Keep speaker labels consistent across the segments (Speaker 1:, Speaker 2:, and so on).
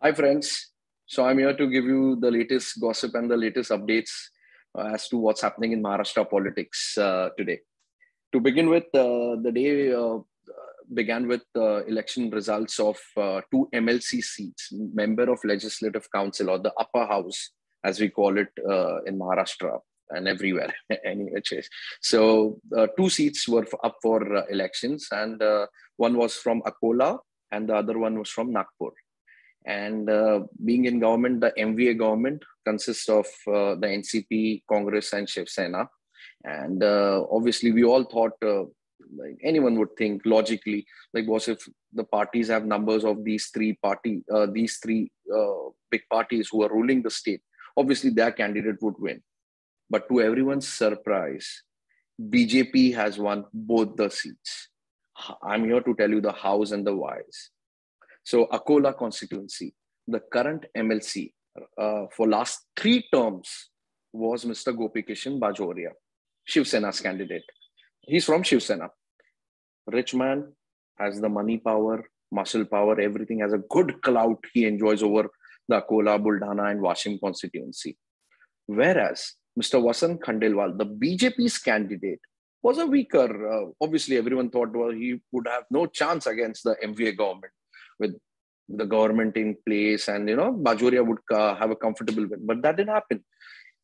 Speaker 1: Hi, friends. So I'm here to give you the latest gossip and the latest updates as to what's happening in Maharashtra politics today. To begin with, the day began with election results of two MLC seats, Member of Legislative Council, or the upper house, as we call it in Maharashtra and everywhere, anyway. So two seats were up for elections, and one was from Akola and the other one was from Nagpur. And being in government, the MVA government consists of the NCP, Congress, and Shiv Sena. And obviously, we all thought, like anyone would think logically, like, what if the parties have numbers of these three big parties who are ruling the state? Obviously, their candidate would win. But to everyone's surprise, BJP has won both the seats. I'm here to tell you the hows and the whys. So Akola constituency, the current MLC for last three terms was Mr. Gopikishan Bajoria, Shiv Sena's candidate. He's from Shiv Sena. Rich man, has the money power, muscle power, everything, has a good clout he enjoys over the Akola, Buldhana and Washim constituency. Whereas Mr. Vasant Khandelwal, the BJP's candidate, was a weaker. Obviously, everyone thought he would have no chance against the MVA government with the government in place, and Bajoria would have a comfortable win. But that didn't happen.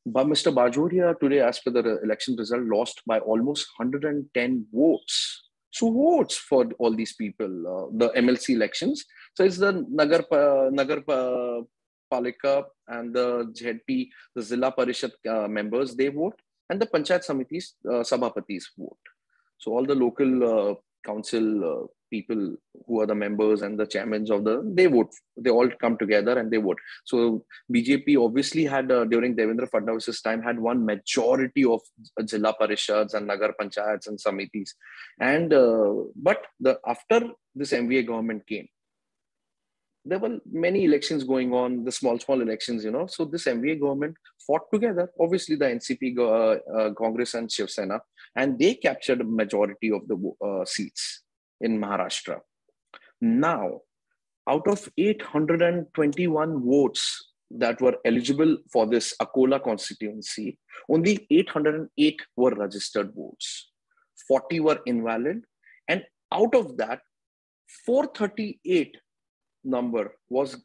Speaker 1: But Mr. Bajoria today, as per the election result, lost by almost 110 votes. So who votes for all these people? The MLC elections. So it's the Nagar Palika and the ZP, the Zilla Parishad members, they vote, and the Panchayat Samitis, Sabhapatis vote. So all the local council people who are the members and the chairmen of they vote. They all come together and they vote. So BJP obviously had, during Devendra Fadnavis's time, had one majority of Zilla Parishads and Nagar Panchayats and Samitis. And but after this MVA government came, there were many elections going on, the small elections. So this MVA government fought together, obviously the NCP, Congress and Shiv Sena, and they captured a majority of the seats in Maharashtra. Now, out of 821 votes that were eligible for this Akola constituency, only 808 were registered votes. 40 were invalid. And out of that, 438 number was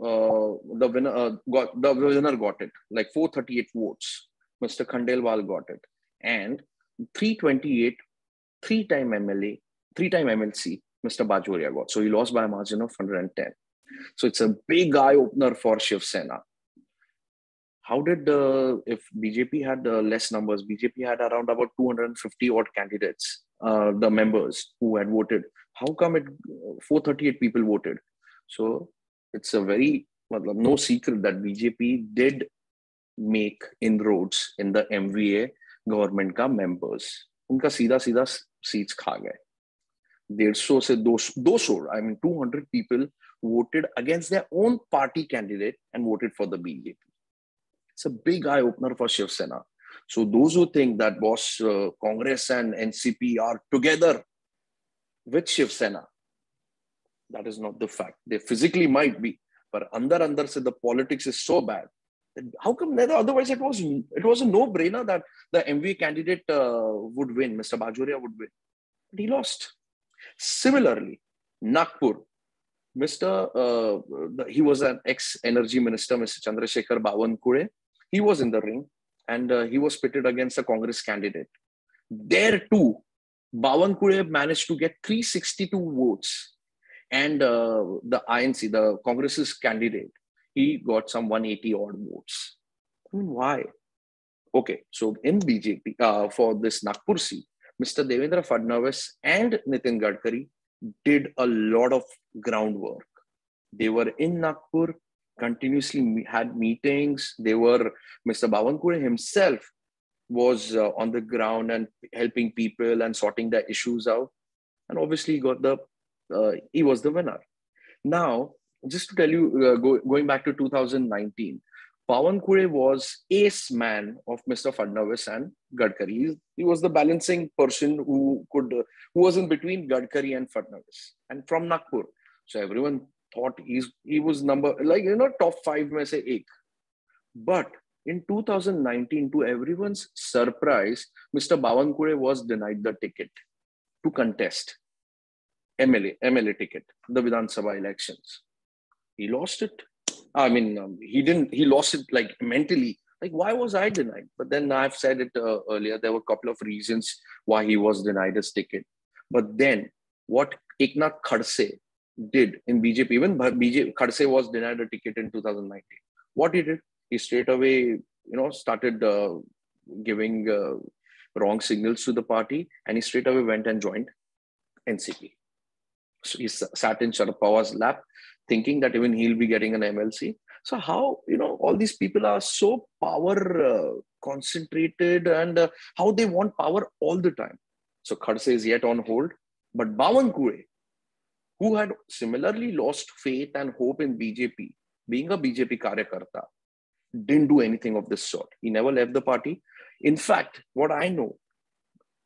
Speaker 1: the winner got it, like 438 votes. Mr. Khandelwal got it. And 328, three-time MLA, three-time MLC, Mr. Bajoria got. So he lost by a margin of 110. So it's a big eye-opener for Shiv Sena. How did, if BJP had less numbers, BJP had around about 250 odd candidates, the members who had voted. How come 438 people voted? So it's a very, no secret that BJP did make inroads in the MVA government का members. उनका सीधा सीधा seats खा गए. 150 से 200, I mean 200 people voted against their own party candidate and voted for the BJP. It's a big eye opener for Shiv Sena. So those who think that Congress and NCP are together with Shiv Sena, that is not the fact. They physically might be, but under se the politics is so bad. How come otherwise it was a no-brainer that the MVA candidate would win, Mr. Bajoria would win. But he lost. Similarly, Nagpur, he was an ex-energy minister, Mr. Chandrasekhar Bawankure. He was in the ring and he was pitted against a Congress candidate. There too, Bawankure managed to get 362 votes. And the INC, the Congress's candidate, he got some 180 odd votes. I mean, why? Okay, so in BJP, for this Nagpur seat, Mr. Devendra Fadnavis and Nitin Gadkari did a lot of groundwork. They were in Nagpur, continuously had meetings. Mr. Bawankure himself was on the ground and helping people and sorting their issues out. And obviously he was the winner. Now, just to tell you, going back to 2019, Bawankure was ace man of Mr. Fadnavis and Gadkari. He was the balancing person who was in between Gadkari and Fadnavis, and from Nagpur. So everyone thought he was top 5 में से एक. But in 2019, to everyone's surprise, Mr. Bawankure was denied the ticket to contest MLA ticket, the Vidhan Sabha elections. He lost it. I mean, he lost it like mentally. Like, why was I denied? But then I've said it earlier, there were a couple of reasons why he was denied his ticket. But then what Eknath Khadse did in BJP, even Khadse was denied a ticket in 2019. What he did, he straight away, started giving wrong signals to the party, and he straight away went and joined NCP. So he sat in Sharad Pawar's lap, thinking that even he'll be getting an MLC. So how, all these people are so power concentrated, and how they want power all the time. So Khadse is yet on hold, but Bawankure, who had similarly lost faith and hope in BJP, being a BJP Karyakarta, didn't do anything of this sort. He never left the party. In fact, what I know,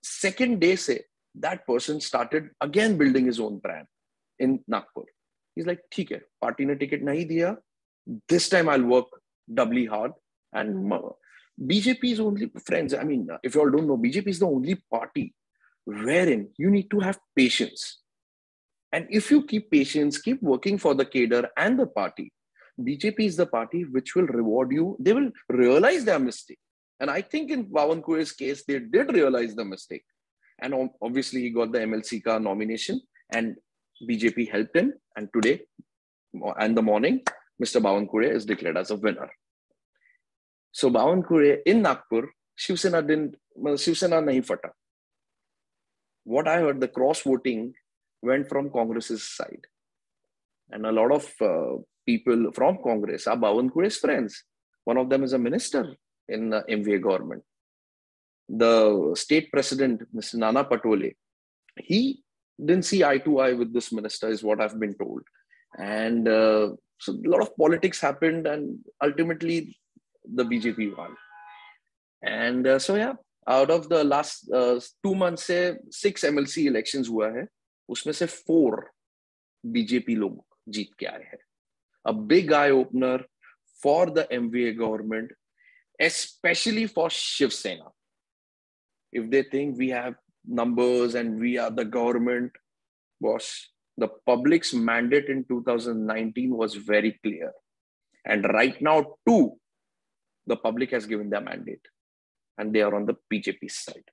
Speaker 1: second day say, that person started again building his own brand in Nagpur. He's like, "ठीक है, party ने ticket नहीं दिया. This time I'll work doubly hard." And BJP is only, friends, I mean, if you all don't know, BJP is the only party wherein you need to have patience. And if you keep patience, keep working for the cadre and the party, BJP is the party which will reward you. They will realize their mistake. And I think in Bawankure's case, they did realize the mistake. And obviously, he got the MLC ka nomination, and BJP helped him. And today, and the morning, Mr. Bawankure is declared as a winner. So Bawankure in Nagpur, Shiv Sena nahi fata. What I heard, the cross voting went from Congress's side. And a lot of people from Congress are Bawankure's friends. One of them is a minister in the MVA government. The state president, Mr. Nana Patole, he didn't see eye to eye with this minister, is what I've been told. And so a lot of politics happened, and ultimately the BJP won. And out of the last 2 months, 6 MLC elections hua hai, usme se 4 BJP log jeet ke aaye hai. A big eye opener for the MVA government, especially for Shiv Sena. If they think we have numbers and we are the government, boss, the public's mandate in 2019 was very clear. And right now, too, the public has given their mandate, and they are on the BJP side.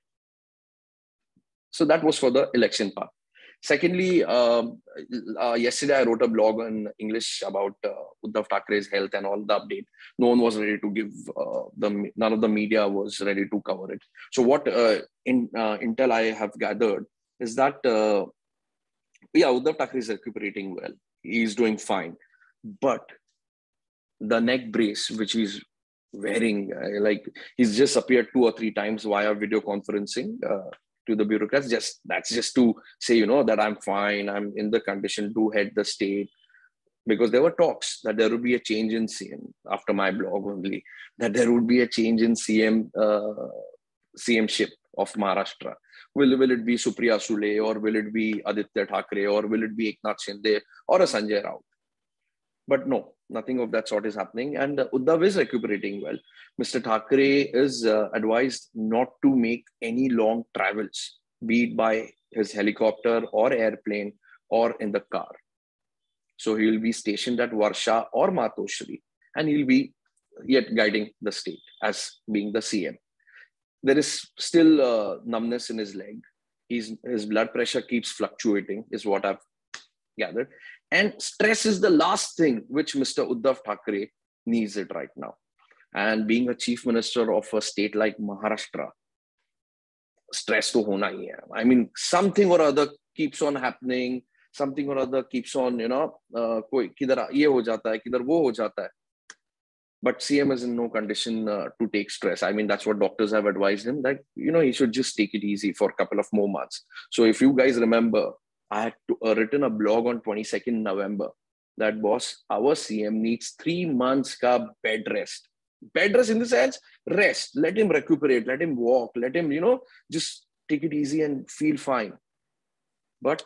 Speaker 1: So that was for the election part. Secondly, yesterday I wrote a blog in English about Uddhav Thackeray's health and all the update. No one was ready to give, none of the media was ready to cover it. So what intel I have gathered is that, Uddhav Thackeray is recuperating well. He's doing fine. But the neck brace, which he's wearing, he's just appeared 2 or 3 times via video conferencing, to the bureaucrats, that's just to say, that I'm fine, I'm in the condition to head the state. Because there were talks that there would be a change in CM, after my blog only, that there would be a change in CM-ship of Maharashtra. Will it be Supriya Sule, or will it be Aditya Thackeray, or will it be Eknath Shinde, or a Sanjay Raut? But no, nothing of that sort is happening. And Uddhav is recuperating well. Mr. Thackeray is advised not to make any long travels, be it by his helicopter or airplane or in the car. So he will be stationed at Varsha or Matoshri, and he'll be yet guiding the state as being the CM. There is still numbness in his leg. His blood pressure keeps fluctuating, is what I've gathered. And stress is the last thing which Mr. Uddhav Thackeray needs it right now. And being a chief minister of a state like Maharashtra, stress to hona hi hai. I mean, something or other keeps on happening. Something or other keeps on, koi kidhar ye ho jata hai, kidhar wo ho jata hai. But CM is in no condition to take stress. I mean, that's what doctors have advised him, that, he should just take it easy for a couple of more months. So if you guys remember, I had written a blog on 22nd November that, boss, our CM needs 3 months ka bed rest. Bed rest in the sense, rest. Let him recuperate, let him walk, let him, just take it easy and feel fine. But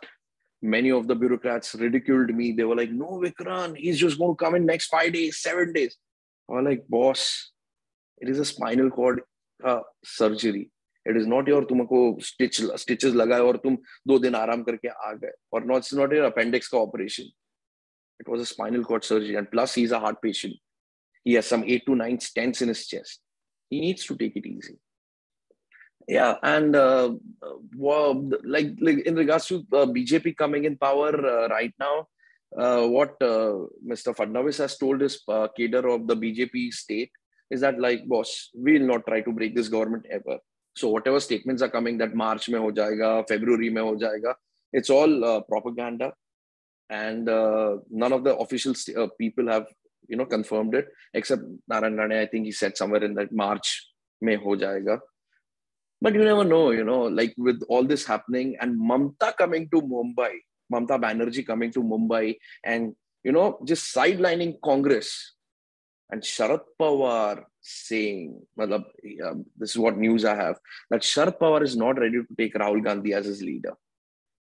Speaker 1: Many of the bureaucrats ridiculed me. They were like, no, Vikrant, he's just going to come in next 5 days, 7 days. I was like, boss, it is a spinal cord surgery. It is not your तुमको stitches लगाए और तुम 2 दिन आराम करके आ गए. Or not, it's not your appendix का operation. It was a spinal cord surgery. And plus, he's a heart patient. He has some 8 to 9 stents in his chest. He needs to take it easy. Yeah, and like in regards to BJP coming in power right now, what Mr. Fadnavis has told his cadre of the BJP state is that, like, boss, we will not try to break this government ever. So whatever statements are coming that March mein ho jayega, February mein ho jayega, it's all propaganda, and none of the official people have confirmed it, except Narayan Rane. I think he said somewhere in that March mein ho jayega. But you never know, like with all this happening and Mamta coming to Mumbai, Mamta Banerjee coming to Mumbai and, just sidelining Congress, and Sharad Pawar saying, this is what news I have, that Sharad Pawar is not ready to take Rahul Gandhi as his leader.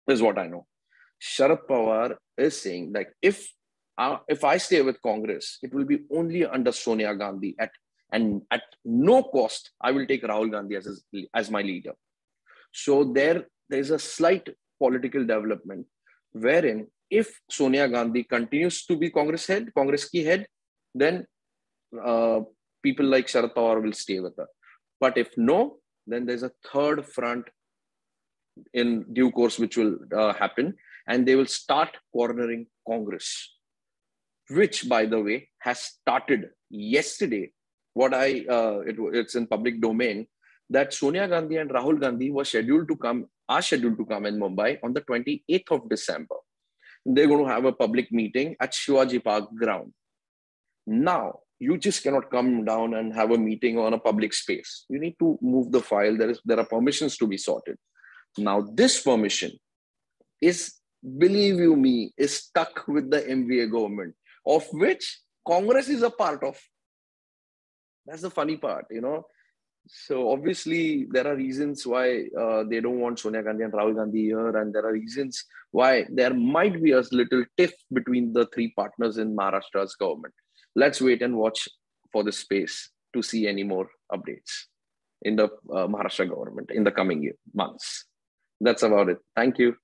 Speaker 1: This is what I know. Sharad Pawar is saying, like, if I stay with Congress, it will be only under Sonia Gandhi and at no cost, I will take Rahul Gandhi as my leader. So there's a slight political development wherein if Sonia Gandhi continues to be Congress ki head, then people like Sharad Pawar will stay with her. But if no, then there's a third front in due course which will happen, and they will start cornering Congress, which, by the way, has started yesterday. It's in public domain that Sonia Gandhi and Rahul Gandhi are scheduled to come in Mumbai on the 28th of December. They're going to have a public meeting at Shivaji Park ground. Now, you just cannot come down and have a meeting on a public space. You need to move the file. There are permissions to be sorted. Now, this permission is, believe you me, is stuck with the MVA government, of which Congress is a part of. That's the funny part, So obviously there are reasons why they don't want Sonia Gandhi and Rahul Gandhi here, and there are reasons why there might be a little tiff between the three partners in Maharashtra's government. Let's wait and watch for this space to see any more updates in the Maharashtra government in the coming months. That's about it. Thank you.